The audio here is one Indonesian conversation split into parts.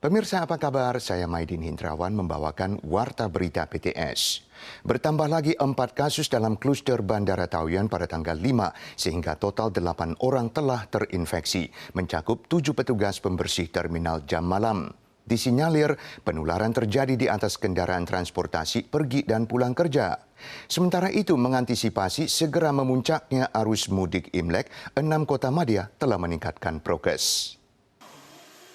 Pemirsa apa kabar? Saya Maidin Hindrawan membawakan Warta Berita PTS. Bertambah lagi 4 kasus dalam kluster Bandara Taoyuan pada tanggal 5 sehingga total 8 orang telah terinfeksi, mencakup 7 petugas pembersih terminal jam malam. Disinyalir penularan terjadi di atas kendaraan transportasi pergi dan pulang kerja. Sementara itu mengantisipasi segera memuncaknya arus mudik Imlek, 6 kota madya telah meningkatkan prokes.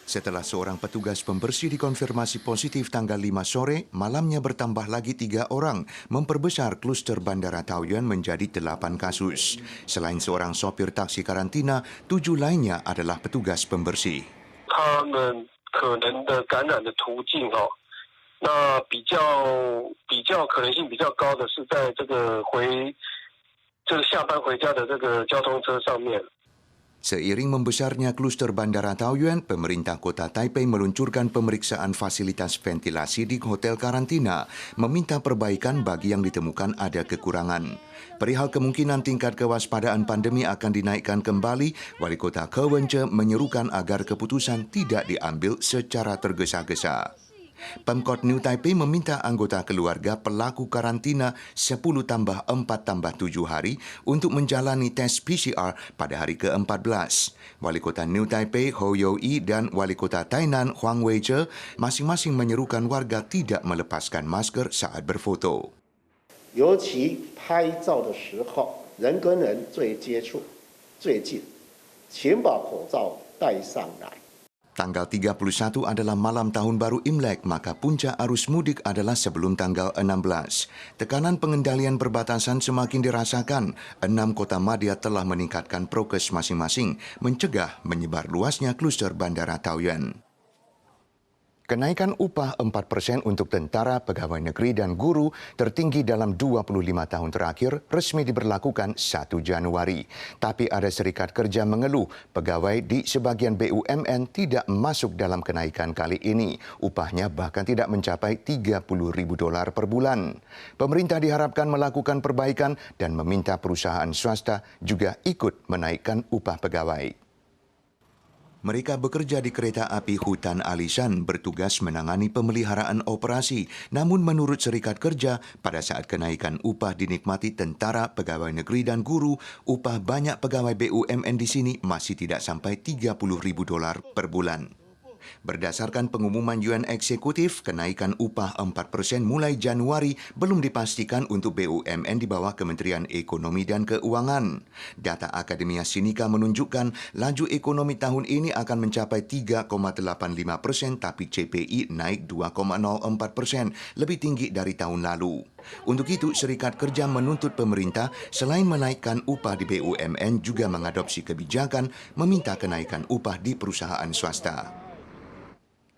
Setelah seorang petugas pembersih dikonfirmasi positif tanggal 5 sore, malamnya bertambah lagi 3 orang, memperbesar kluster Bandara Taoyuan menjadi 8 kasus. Selain seorang sopir taksi karantina, 7 lainnya adalah petugas pembersih. 他们可能的感染的途径那比较可能性比较高的是在这个下班回家的这个交通车上面。 Seiring membesarnya kluster Bandara Taoyuan, pemerintah kota Taipei meluncurkan pemeriksaan fasilitas ventilasi di hotel karantina, meminta perbaikan bagi yang ditemukan ada kekurangan. Perihal kemungkinan tingkat kewaspadaan pandemi akan dinaikkan kembali, Wali Kota Ke Wen-je menyerukan agar keputusan tidak diambil secara tergesa-gesa. Pemkot New Taipei meminta anggota keluarga pelaku karantina 10+4+7 hari untuk menjalani tes PCR pada hari ke-14. Wali Kota New Taipei Hou You-yi dan Wali Kota Tainan Huang Wei-je masing-masing menyerukan warga tidak melepaskan masker saat berfoto. 尤其拍照的时候，人跟人最接触、最近，请把口罩戴上来。 Tanggal 31 adalah malam tahun baru Imlek, maka puncak arus mudik adalah sebelum tanggal 16. Tekanan pengendalian perbatasan semakin dirasakan. 6 kota madya telah meningkatkan prokes masing-masing, mencegah menyebar luasnya kluster Bandara Taoyuan. Kenaikan upah 4% untuk tentara, pegawai negeri, dan guru tertinggi dalam 25 tahun terakhir resmi diberlakukan 1 Januari. Tapi ada serikat kerja mengeluh pegawai di sebagian BUMN tidak masuk dalam kenaikan kali ini. Upahnya bahkan tidak mencapai $30.000 per bulan. Pemerintah diharapkan melakukan perbaikan dan meminta perusahaan swasta juga ikut menaikkan upah pegawai. Mereka bekerja di kereta api Hutan Alishan bertugas menangani pemeliharaan operasi. Namun menurut serikat kerja, pada saat kenaikan upah dinikmati tentara, pegawai negeri dan guru, upah banyak pegawai BUMN di sini masih tidak sampai $30.000 per bulan. Berdasarkan pengumuman Yuan Eksekutif, kenaikan upah 4% mulai Januari belum dipastikan untuk BUMN di bawah Kementerian Ekonomi dan Keuangan. Data Akademia Sinika menunjukkan laju ekonomi tahun ini akan mencapai 3,85%, tapi CPI naik 2,04%, lebih tinggi dari tahun lalu. Untuk itu, serikat kerja menuntut pemerintah selain menaikkan upah di BUMN juga mengadopsi kebijakan meminta kenaikan upah di perusahaan swasta.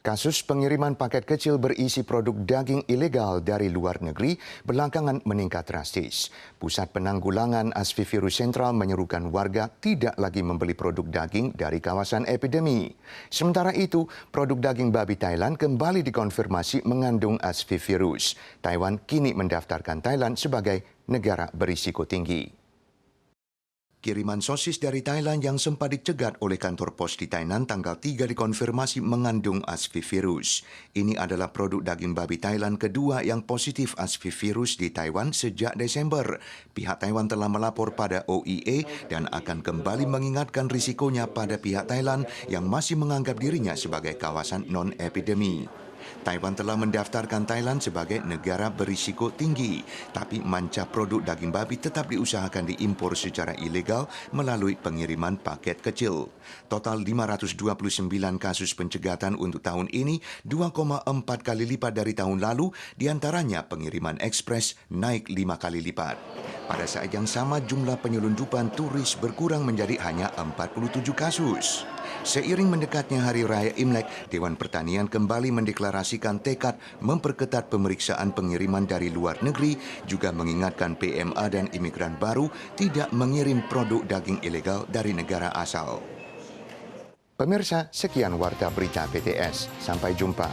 Kasus pengiriman paket kecil berisi produk daging ilegal dari luar negeri belakangan meningkat drastis. Pusat Penanggulangan Asfivirus Sentral menyerukan warga tidak lagi membeli produk daging dari kawasan epidemi. Sementara itu, produk daging babi Thailand kembali dikonfirmasi mengandung asfivirus. Taiwan kini mendaftarkan Thailand sebagai negara berisiko tinggi. Kiriman sosis dari Thailand yang sempat dicegat oleh kantor pos di Tainan tanggal 3 dikonfirmasi mengandung asfivirus. Ini adalah produk daging babi Thailand kedua yang positif asfivirus di Taiwan sejak Desember. Pihak Taiwan telah melapor pada OIE dan akan kembali mengingatkan risikonya pada pihak Thailand yang masih menganggap dirinya sebagai kawasan non-epidemi. Taiwan telah mendaftarkan Thailand sebagai negara berisiko tinggi, tapi manca produk daging babi tetap diusahakan diimpor secara ilegal melalui pengiriman paket kecil. Total 529 kasus pencegatan untuk tahun ini, 2,4 kali lipat dari tahun lalu, diantaranya pengiriman ekspres naik 5 kali lipat. Pada saat yang sama, jumlah penyelundupan turis berkurang menjadi hanya 47 kasus. Seiring mendekatnya Hari Raya Imlek, Dewan Pertanian kembali mendeklarasikan tekad memperketat pemeriksaan pengiriman dari luar negeri, juga mengingatkan PMA dan imigran baru tidak mengirim produk daging ilegal dari negara asal. Pemirsa, sekian Warta Berita PTS. Sampai jumpa.